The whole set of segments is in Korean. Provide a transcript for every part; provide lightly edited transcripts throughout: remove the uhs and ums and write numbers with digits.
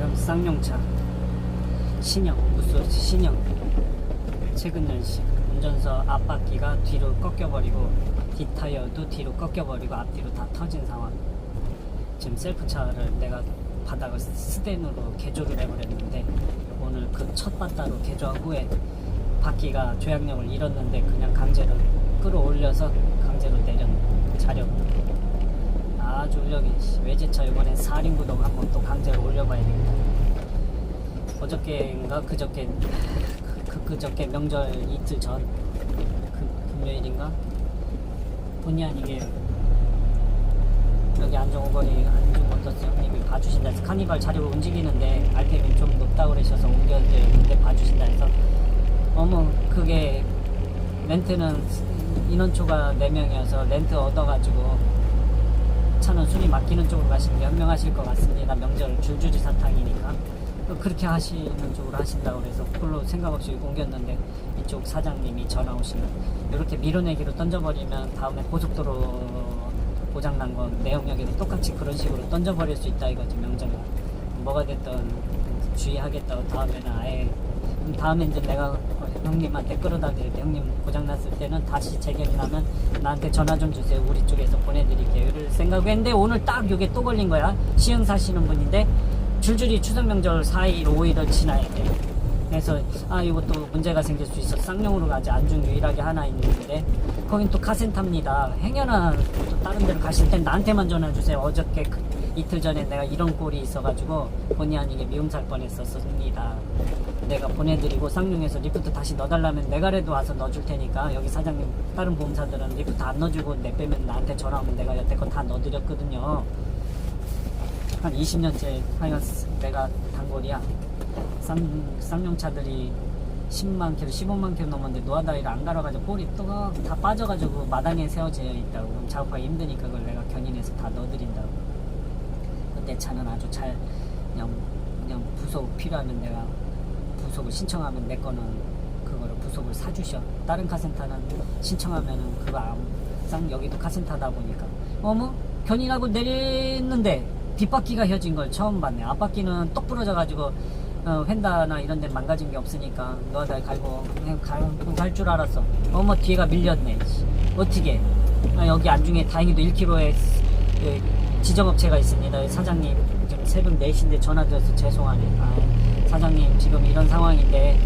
지금 쌍용차 신형, 무쏘 신형 최근 연식 운전석 앞바퀴가 뒤로 꺾여버리고 뒷타이어도 뒤로 꺾여버리고 앞뒤로 다 터진 상황. 지금 셀프차를 내가 바닥을 스댄으로 개조를 해버렸는데 오늘 그 첫 바다로 개조한 후에 바퀴가 조향력을 잃었는데 그냥 강제로 끌어올려서 강제로 내렸 자력. 아주 여기 외제차 이번엔 4륜 구동 한번 또 강제로 올려봐야 되겠다. 어저께인가 그저께 명절 이틀 전 금요일인가 본의 아니게 여기 안정오거리 안중모터스 형님이 봐주신다 해서 카니발 자력을 움직이는데 RPM이 좀 높다고 그러셔서 옮겨드렸는데 봐주신다 해서 어머 그게 렌트는 인원초가 4명이어서 렌트 얻어가지고 차는 순위 맡기는 쪽으로 가시는 게 현명하실 것 같습니다. 명절 줄줄이 사탕이니까 그렇게 하시는 쪽으로 하신다고 해서 별로 생각 없이 옮겼는데 이쪽 사장님이 전화 오시면 이렇게 밀어내기로 던져버리면 다음에 고속도로 고장난 건 내역력에도 똑같이 그런 식으로 던져버릴 수 있다 이거지. 명절에 뭐가 됐든 주의하겠다고 다음에는 아예 다음에 이제 내가 형님한테 끌어다 드릴 때 형님 고장났을 때는 다시 재견이 나면 나한테 전화 좀 주세요. 우리 쪽에서 보내드릴게요. 이럴 생각했는데 오늘 딱 이게 또 걸린 거야. 시흥 사시는 분인데 줄줄이 추석 명절 4일 5일을 지나야 돼. 그래서 이것도 문제가 생길 수 있어. 쌍용으로 가지. 안중 유일하게 하나 있는데 거긴 또 카센터입니다. 행여나 또 다른 데로 가실 땐 나한테만 전화 주세요. 어저께 이틀 전에 내가 이런 꼴이 있어가지고 본의 아니게 미움 살 뻔했었습니다. 내가 보내드리고 쌍용에서 리프트 다시 넣어달라면 내가라도 와서 넣어줄 테니까 여기 사장님 다른 보험사들은 리프트 안 넣어주고 내 빼면 나한테 전화하면 내가 여태껏 다 넣어드렸거든요. 한 20년째 하여간 내가 단골이야. 쌍용차들이 10만 킬로 15만 킬로 넘었는데 노하다리를 안 갈아가지고 볼이 또 다 빠져가지고 마당에 세워져 있다고. 그럼 작업하기 힘드니까 그걸 내가 견인해서 다 넣어드린다고. 내 차는 아주 잘 그냥 부속 필요하면 내가 부속을 신청하면 내 거는 그거를 부속을 사주셔. 다른 카센터는 신청하면은 그거 여기도 카센터다 보니까 어머 견인하고 내렸는데 뒷바퀴가 혀진 걸 처음 봤네. 앞바퀴는 똑 부러져가지고 휀다나 이런 데는 망가진 게 없으니까 너다 갈고 그냥 갈 줄 알았어. 어머 뒤에가 밀렸네. 어떻게 여기 안중에 다행히도 1km에 지정업체가 있습니다. 사장님 지금 새벽 4시인데 전화드려서 죄송하네. 사장님 지금 이런 상황인데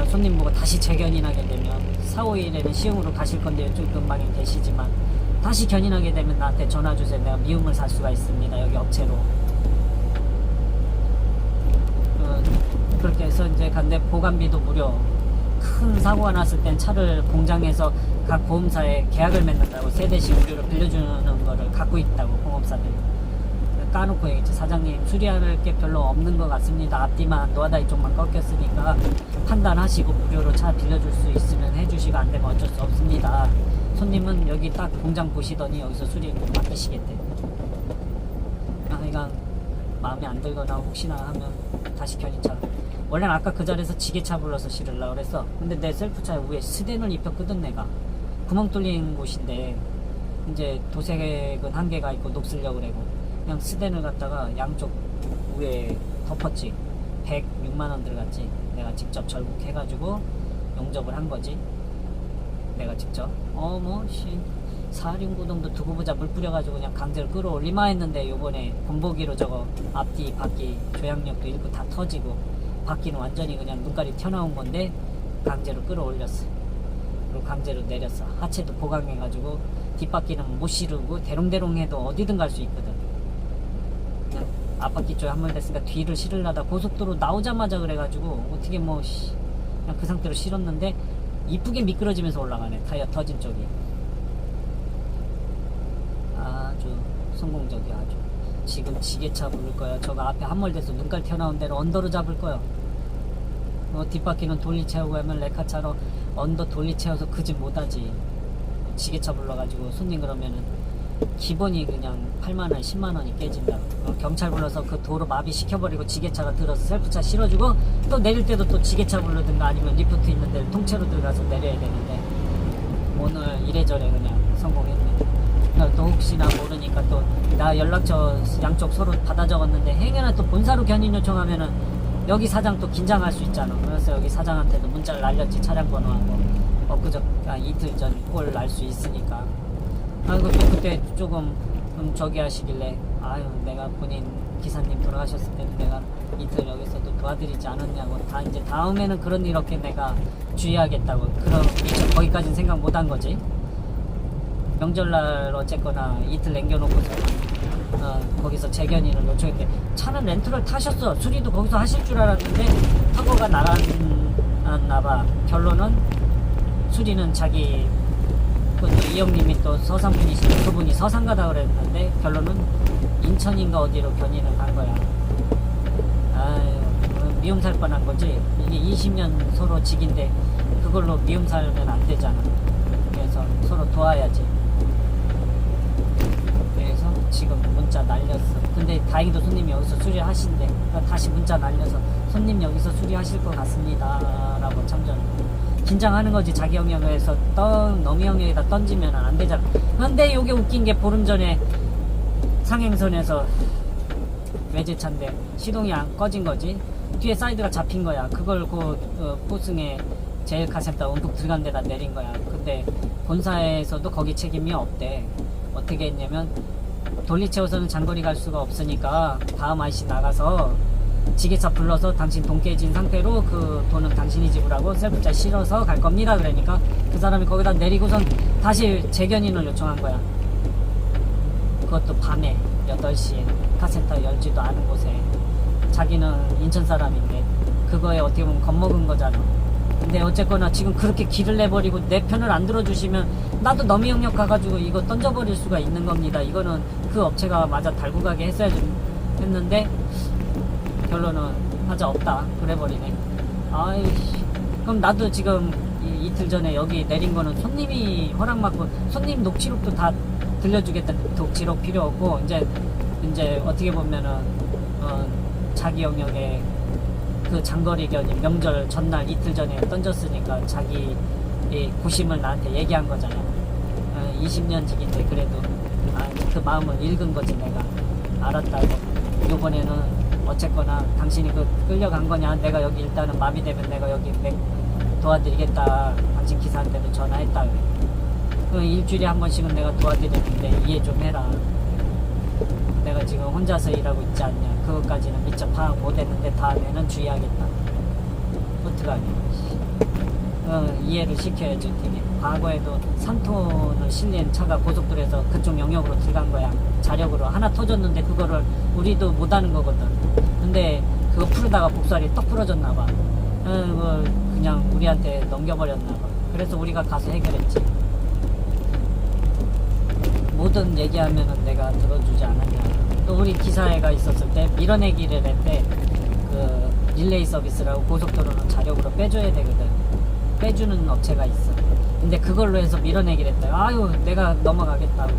손님 보고 다시 재견인하게 되면 4, 5일에는 시흥으로 가실 건데 좀 금방이 되시지만 다시 견인하게 되면 나한테 전화주세요. 내가 미움을 살 수가 있습니다. 여기 업체로. 그렇게 해서 이제 간데 보관비도 무료. 큰 사고가 났을 땐 차를 공장에서 각 보험사에 계약을 맺는다고 3대씩 무료로 빌려주는 거를 갖고 있다고 공업사들이. 까놓고 얘기했지. 사장님 수리할 게 별로 없는 것 같습니다. 앞뒤만 노하다이 쪽만 꺾였으니까 판단하시고 무료로 차 빌려줄 수 있으면 해주시고 안 되면 어쩔 수 없습니다. 손님은 여기 딱 공장 보시더니 여기서 수리 꼭 맡기시겠대. 그러니까 마음에 안 들거나 혹시나 하면 다시 견인차. 원래는 아까 그 자리에서 지게차 불러서 실으려고 그랬어. 근데 내 셀프차에 위에 스댄을 입혔거든. 내가 구멍 뚫린 곳인데 이제 도색은 한계가 있고 녹슬려고 그러고 그냥 스댄을 갖다가 양쪽 위에 덮었지. 106만원 들어갔지. 내가 직접 절국해가지고 용접을 한 거지. 내가 직접 씨 4륜 구동도 두고 보자 물 뿌려가지고 그냥 강제로 끌어올리마 했는데 요번에 본보기로 저거 앞뒤 바퀴 조향력도 잃고 다 터지고 바퀴는 완전히 그냥 눈깔이 튀어나온 건데 강제로 끌어올렸어. 그리고 강제로 내렸어. 하체도 보강해가지고 뒷바퀴는 못 실으고 대롱대롱 해도 어디든 갈 수 있거든. 그냥 앞바퀴 쪽에 한 번 됐으니까 뒤를 실으려다 고속도로 나오자마자 그래가지고 어떻게 그냥 그 상태로 실었는데 이쁘게 미끄러지면서 올라가네. 타이어 터진 쪽이. 아주 성공적이야. 아주. 지금 지게차 부를 거야. 저거 앞에 함몰돼서 눈깔 튀어나온 데를 언더로 잡을 거야. 뒷바퀴는 돌리 채우고 하면 레카차로 언더 돌리 채워서 그 집 못하지. 지게차 불러가지고 손님 그러면은 기본이 그냥 8만원 10만원이 깨진다. 경찰 불러서 그 도로 마비시켜버리고 지게차가 들어서 셀프차 실어주고 또 내릴 때도 또 지게차 부르든가 아니면 리프트 있는 데를 통째로 들어가서 내려야 되는데 오늘 이래저래 그냥 성공했네. 또 혹시나 모르니까 또 나 연락처 양쪽 서로 받아 적었는데 행여나 또 본사로 견인 요청하면은 여기 사장 또 긴장할 수 있잖아. 그래서 여기 사장한테도 문자를 날렸지. 차량 번호하고 이틀 전 꼴 날 수 있으니까. 아이고 또 그때 조금 저기 하시길래 아유 내가 본인 기사님 돌아가셨을 때는 내가 이틀 여기서도 도와드리지 않았냐고. 다 이제 다음에는 그런 일 없게 내가 주의하겠다고. 그럼 미처 거기까지는 생각 못 한 거지. 명절날 어쨌거나 이틀 남겨놓고서 거기서 재견인을 요청했는데 차는 렌트를 타셨어. 수리도 거기서 하실 줄 알았는데 타고가 날아났나봐. 결론은 수리는 자기 그것도 이 형님이 또 서산분이시고 그분이 서산 가다 그랬는데 결론은 인천인가 어디로 견인을 간 거야. 아유 미움 살 뻔한 거지. 이게 20년 서로 직인데 그걸로 미움 살면 안 되잖아. 그래서 서로 도와야지. 그래서 지금 문자 날렸어. 근데 다행히도 손님이 여기서 수리하신대. 다시 문자 날려서 손님 여기서 수리하실 것 같습니다 라고 참전. 긴장하는 거지. 자기 영역에서 너미 영역에다 던지면 안 되잖아. 근데 요게 웃긴 게 보름 전에 상행선에서 외제차인데 시동이 안 꺼진 거지. 뒤에 사이드가 잡힌 거야. 그걸 포승에 제일 카센터 움푹 들어간 데다 내린 거야. 근데 본사에서도 거기 책임이 없대. 어떻게 했냐면 돌리 채워서는 장거리 갈 수가 없으니까 다음 IC 나가서 지게차 불러서 당신 돈 깨진 상태로 그 돈은 당신이 지불하고 셀프차 실어서 갈 겁니다. 그러니까 그 사람이 거기다 내리고선 다시 재견인을 요청한 거야. 그것도 밤에 8시에 카센터 열지도 않은 곳에. 자기는 인천 사람인데 그거에 어떻게 보면 겁먹은 거잖아. 근데 어쨌거나 지금 그렇게 길을 내버리고 내 편을 안 들어주시면 나도 너미 영역 가가지고 이거 던져버릴 수가 있는 겁니다. 이거는 그 업체가 맞아 달고 가게 했어야지 했는데 결론은 하자 없다 그래버리네. 아이씨. 그럼 나도 지금 이틀 전에 여기 내린 거는 손님이 허락받고 손님 녹취록도 다 들려주겠다는 녹취록 필요 없고 이제 어떻게 보면은 자기 영역에 그 장거리 견인 명절 전날 이틀 전에 던졌으니까 자기 고심을 나한테 얘기한 거잖아. 20년 직인데 그래도 그 마음을 읽은 거지. 내가 알았다고. 요번에는 어쨌거나 당신이 끌려간 거냐. 내가 여기 일단은 마음이 되면 내가 여기 도와드리겠다. 당신 기사한테도 전화했다. 일주일에 한 번씩은 내가 도와드리는데 이해 좀 해라. 내가 지금 혼자서 일하고 있지 않냐. 그것까지는 미처 파악 못했는데 다음에는 주의하겠다. 어떡하냐. 이해를 시켜야지. 되게 과거에도 3톤을 실린 차가 고속도로에서 그쪽 영역으로 들어간 거야. 자력으로 하나 터졌는데 그거를 우리도 못하는 거거든. 근데 그거 풀다가 복사리 떡 부러졌나 봐. 그냥 우리한테 넘겨버렸나 봐. 그래서 우리가 가서 해결했지. 모든 얘기하면은 내가 들어주지 않았냐. 또 우리 기사회가 있었을 때 밀어내기를 했대. 그 릴레이 서비스라고 고속도로는 자력으로 빼줘야 되거든. 빼주는 업체가 있어. 근데 그걸로 해서 밀어내기를 했대. 아유 내가 넘어가겠다고.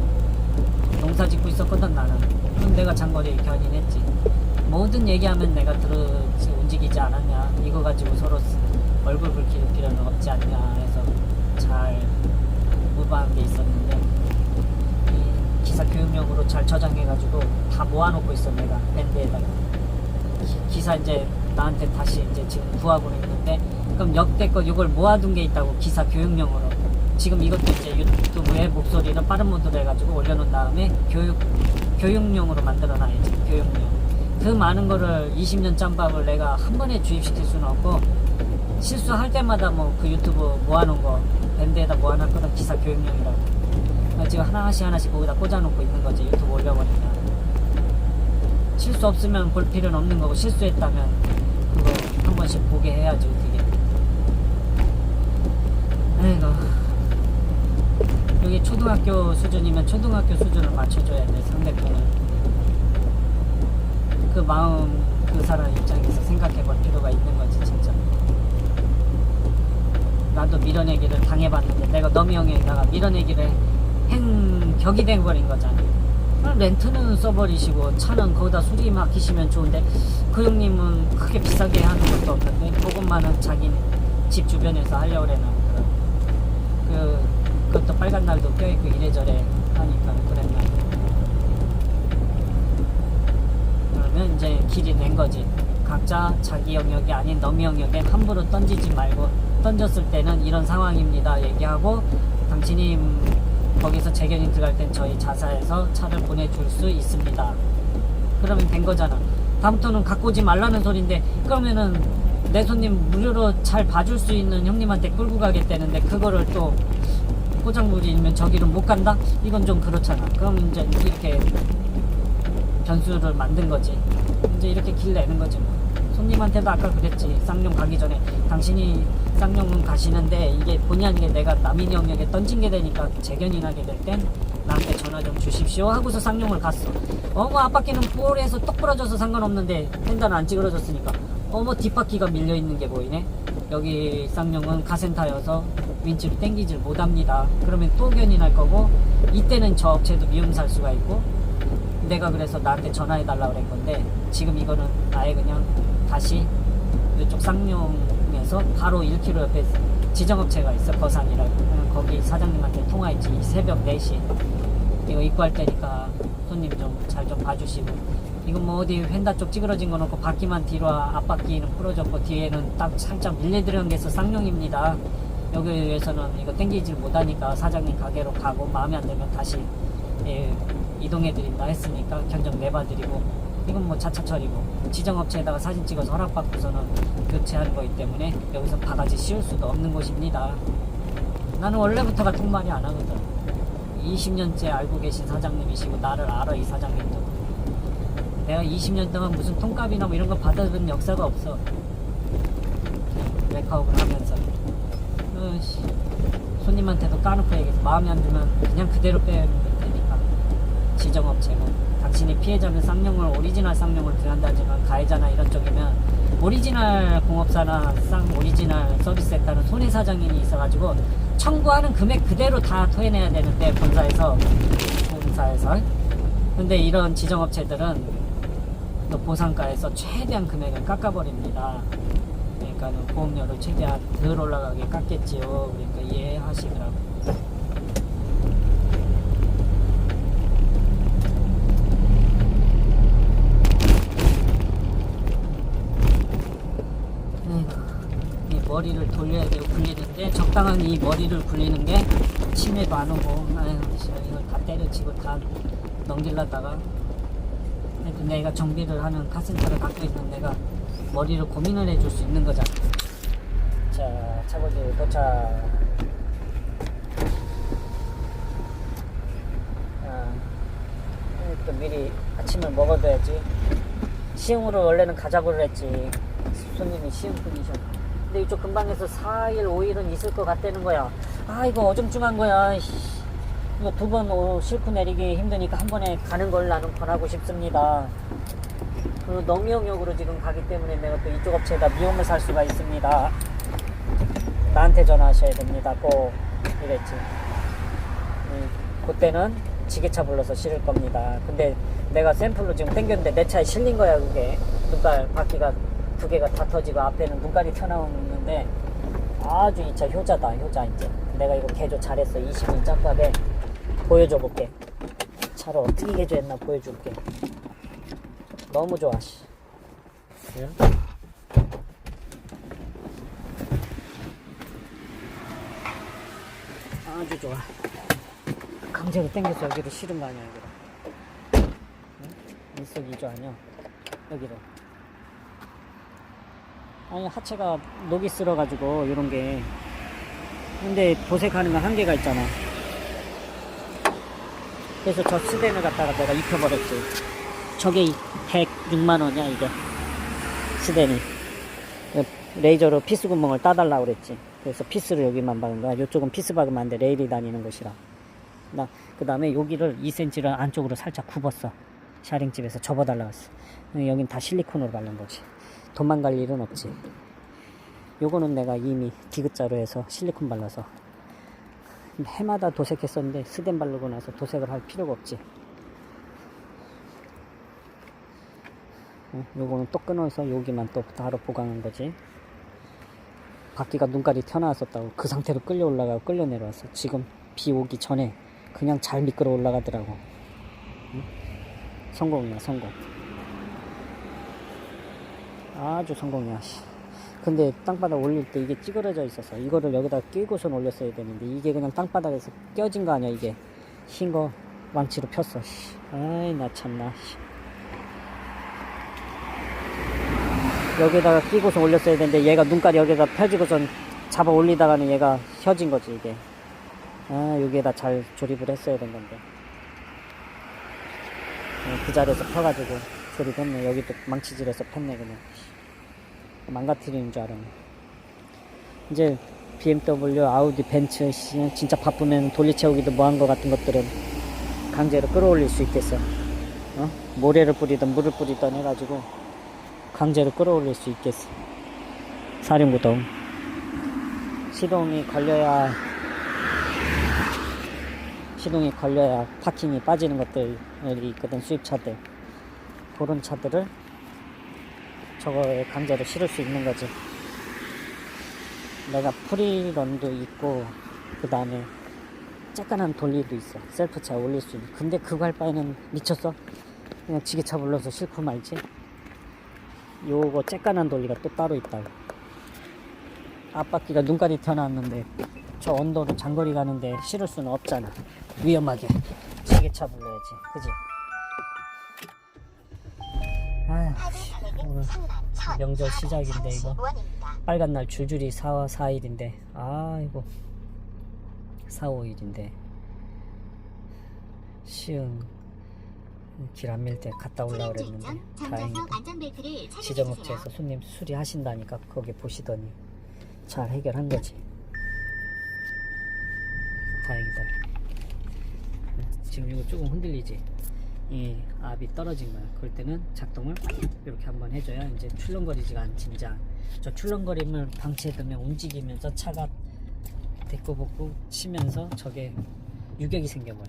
농사 짓고 있었거든 나는. 그럼 내가 장거리 견인했지. 모든 얘기하면 내가 움직이지 않았냐. 이거 가지고 서로 얼굴 붉힐 필요는 없지 않냐 해서 잘 무방한 게 있었는데 기사 교육용으로 잘 저장해가지고 다 모아놓고 있어. 내가 밴드에다가 기사 이제 나한테 다시 이제 지금 구하고 있는데 그럼 역대껏 이걸 모아둔 게 있다고. 기사 교육용으로. 지금 이것도 이제 유튜브에 목소리를 빠른 모드로 해가지고 올려놓은 다음에 교육용으로 만들어놔야지. 교육용. 그 많은 거를 20년 짬밥을 내가 한 번에 주입시킬 수는 없고 실수할 때마다 뭐 그 유튜브 모아놓은 거 밴드에다 모아놨거든. 기사 교육용이라고. 지금 하나씩 거기다 꽂아놓고 있는 거지. 유튜브 올려보니까 실수 없으면 볼 필요는 없는 거고 실수했다면 그거 한 번씩 보게 해야지. 어떻게. 아이고. 여기 초등학교 수준이면 초등학교 수준을 맞춰줘야 돼. 상대편을. 그 마음 그 사람 입장에서 생각해볼 필요가 있는 거지 진짜. 나도 밀어내기를 당해봤는데 내가 너미 형에다가 밀어내기를 격이 돼버린 거잖아. 렌트는 써버리시고 차는 거기다 수리 맡기시면 좋은데 그 형님은 크게 비싸게 하는 것도 없는데 그것만은 자기 집 주변에서 하려고 그래나 보더라고. 그것도 빨간 날도 껴있고 이래저래 하니까 그랬나. 그러면 이제 길이 낸 거지. 각자 자기 영역이 아닌 너미 영역에 함부로 던지지 말고, 던졌을 때는 이런 상황입니다 얘기하고, 당신이 거기서 재견인 들어갈 땐 저희 자사에서 차를 보내줄 수 있습니다. 그러면 된 거잖아. 다음부터는 갖고 오지 말라는 소린데, 그러면은 내 손님 무료로 잘 봐줄 수 있는 형님한테 끌고 가겠다는데 그거를 또 포장물이면 저기로 못 간다? 이건 좀 그렇잖아. 그럼 이제 이렇게 변수를 만든 거지. 이제 이렇게 길 내는 거지 뭐. 손님한테도 아까 그랬지. 쌍용 가기 전에 당신이 쌍용은 가시는데 이게 본의 아니게 내가 남인 영역에 던진 게 되니까 재견인하게 될 땐 나한테 전화 좀 주십시오 하고서 쌍용을 갔어. 어머 앞바퀴는 볼에서 똑 부러져서 상관없는데 펜다는 안 찌그러졌으니까 어머 뒷바퀴가 밀려있는 게 보이네. 여기 쌍용은 가센터여서 윈치로 땡기질 못합니다. 그러면 또 견인할 거고, 이때는 저 업체도 미움 살 수가 있고, 내가 그래서 나한테 전화해달라고 그랬 건데 지금 이거는 아예 그냥 다시 이쪽 쌍용에서 바로 1km 옆에 지정업체가 있어. 거산이라고. 거기 사장님한테 통화했지. 새벽 4시 이거 입고할 때니까 손님 좀 잘 좀 봐주시고, 이건 뭐 어디 휀다 쪽 찌그러진 거 놓고 바퀴만 뒤로, 앞바퀴는 부러졌고 뒤에는 딱 살짝 밀려들어간 게 있어. 쌍용입니다. 여기에서는 이거 땡기질 못하니까 사장님 가게로 가고 마음에 안 들면 다시 이동해드린다 했으니까 견적 내봐드리고, 이건 뭐 자차 처리고 지정업체에다가 사진 찍어서 허락받고서는 교체하는 거기 때문에 여기서 바가지 씌울 수도 없는 곳입니다. 나는 원래부터가 통말이 안 하거든. 20년째 알고 계신 사장님이시고 나를 알아. 이 사장님도 내가 20년 동안 무슨 통값이나 뭐 이런 거 받아본 역사가 없어. 메카업을 하면서 손님한테도 까놓고 얘기해서 마음에 안 들면 그냥 그대로 빼면 되니까. 지정업체고 당신이 피해자면 쌍용을 오리지널 쌍용을 들어간다지만 가해자나 이런 쪽이면 오리지널 공업사나 오리지널 서비스센터는 손해사장님이 있어가지고 청구하는 금액 그대로 다 토해내야 되는데 본사에서 근데 이런 지정업체들은 또 보상가에서 최대한 금액을 깎아버립니다. 그러니까 보험료를 최대한 덜 올라가게 깎겠지요. 그러니까 이해하시더라고. 이 머리를 돌려야 되고 굴리는데 적당한 이 머리를 굴리는 게 치매도 안 오고, 아유 이걸 다 때려치고 다 넘기려다가 내가 정비를 하는 카센터를 갖고 있는 내가 머리를 고민을 해줄 수 있는 거잖아. 자, 차고지 도착. 또 미리 아침을 먹어둬야지. 시흥으로 원래는 가자고 했지. 손님이 시흥 분이셔. 근데 이쪽 근방에서 4일 5일은 있을 것 같다는 거야. 아 이거 어중중한 거야. 이거 두 번 싣고 내리기 힘드니까 한 번에 가는 걸 나는 권하고 싶습니다. 그리고 농영역으로 지금 가기 때문에 내가 또 이쪽 업체에다 미움을 살 수가 있습니다. 나한테 전화하셔야 됩니다. 꼭 이랬지. 그때는 지게차 불러서 실을 겁니다. 근데 내가 샘플로 지금 땡겼는데 내 차에 실린 거야. 그게 눈깔 바퀴가 두 개가 다 터지고 앞에는 눈깔이 튀어나오는데 아주 이 차 효자다. 효자. 이제 내가 이거 개조 잘했어. 20년 짬밥에 보여줘 볼게. 차를 어떻게 개조했나 보여줄게. 너무 좋아. 씨. 그래? 아주 좋아. 강제로 당겨서 여기로 실은 거 아니야. 여기로. 응? 일석이조 아니야. 여기로. 아니 하체가 녹이 쓸어가지고 이런 게. 근데 도색하는 건 한계가 있잖아. 그래서 저 스댄을 갖다가 내가 입혀버렸지. 저게 106만원이야 이게. 스댄이. 레이저로 피스 구멍을 따달라고 그랬지. 그래서 피스를 여기만 박은 거야. 이쪽은 피스 박으면 안 돼. 레일이 다니는 곳이라. 그 다음에 여기를 2cm를 안쪽으로 살짝 굽었어. 샤링집에서 접어달라고 했어. 여긴 다 실리콘으로 바른 거지. 도망갈 일은 없지. 요거는 내가 이미 디귿자로 해서 실리콘 발라서 해마다 도색했었는데 스댄 바르고 나서 도색을 할 필요가 없지. 요거는 또 끊어서 여기만 또 바로 보강한 거지. 바퀴가 눈깔이 튀어나왔었다고 그 상태로 끌려 올라가고 끌려 내려왔어. 지금 비 오기 전에 그냥 잘 미끄러 올라가더라고. 응? 성공이야, 성공. 아주 성공이야. 근데 땅바닥 올릴 때 이게 찌그러져 있어서 이거를 여기다 끼고선 올렸어야 되는데 이게 그냥 땅바닥에서 껴진 거 아니야. 이게 흰 거 망치로 폈어. 아이 나 참나. 여기다가 끼고선 올렸어야 되는데 얘가 눈깔이 여기다 펴지고선 잡아 올리다가는 얘가 혀진 거지 이게. 아 여기에다 잘 조립을 했어야 된 건데 그 자리에서 펴가지고 조립했네. 여기도 망치질해서 폈네. 그냥 망가뜨리는 줄 알았네. 이제 BMW, 아우디, 벤츠 진짜 바쁘면 돌리채우기도 뭐한 거 같은 것들은 강제로 끌어올릴 수 있겠어. 모래를 뿌리든 물을 뿌리든 해가지고 강제로 끌어올릴 수 있겠어. 사륜구동 시동이 걸려야 파킹이 빠지는 것들이 있거든. 수입차들 그런 차들을 저거에 강제로 실을 수 있는 거지. 내가 프리런도 있고 그 다음에 쬐깐한 돌리도 있어. 셀프차 올릴 수 있는. 근데 그거 할 바에는 미쳤어. 그냥 지게차 불러서 싣고 말지. 요거 쬐깐한 돌리가 또 따로 있다고. 앞바퀴가 눈깔이 튀어나왔는데 저 언더로 장거리 가는데 실을 수는 없잖아. 위험하게 지게차 불러야지. 그지? 아휴, 오늘 명절 시작인데 이거 빨간 날 줄줄이 4일인데 아이고 4, 5일인데 시흥 길 안 밀 때 갔다 올라 그랬는데 다행이다. 지정업체에서 손님 수리하신다니까 거기 보시더니 잘 해결한 거지. 다행이다. 지금 이거 조금 흔들리지? 이 압이 떨어진 거야. 그럴 때는 작동을 이렇게 한번 해줘야 이제 출렁거리지가 않지. 이제 저 출렁거림을 방치해두면 움직이면서 차가 대꾸복구 치면서 저게 유격이 생겨버려.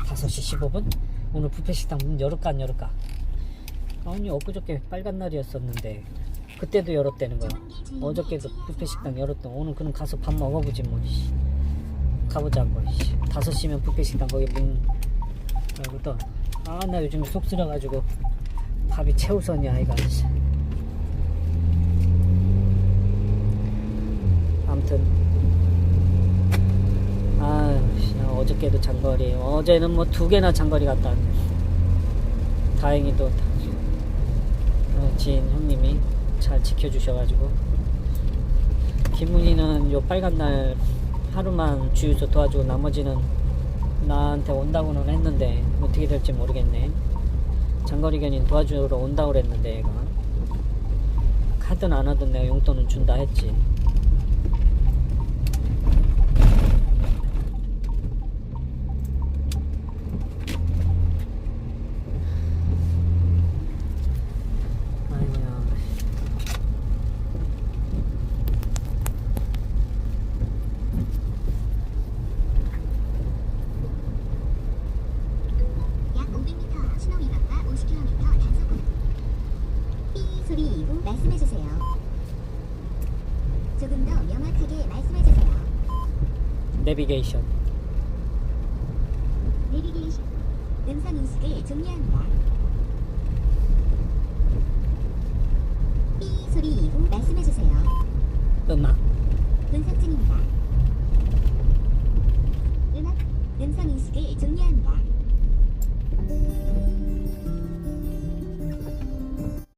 5시 15분? 오늘 뷔페식당 문 열을까 안 열을까? 아니 엊그저께 빨간 날이었었는데 그때도 열었다는 거야. 어저께도 뷔페식당 열었던. 오늘 그럼 가서 밥 먹어보지 뭐. 가보자 뭐. 5시면 뷔페식당 거기 문 열거든. 아 나 요즘에 속 쓰려가지고 밥이 최우선이야 아이가. 아무튼 어저께도 장거리, 어제는 뭐 2개나 장거리 갔다 왔네. 다행히도 지인 형님이 잘 지켜주셔가지고. 김문희는 요 빨간날 하루만 주유소 도와주고 나머지는 나한테 온다고는 했는데 어떻게 될지 모르겠네. 장거리 견인 도와주러 온다고 그랬는데 얘가 하든 안 하든 내가 용돈은 준다 했지. 말씀해주세요. 조금 더 명확하게 말씀해주세요. 내비게이션. 음성 인식을 종료합니다. 삐 소리 이후 말씀해주세요. 음악. 분석 중입니다.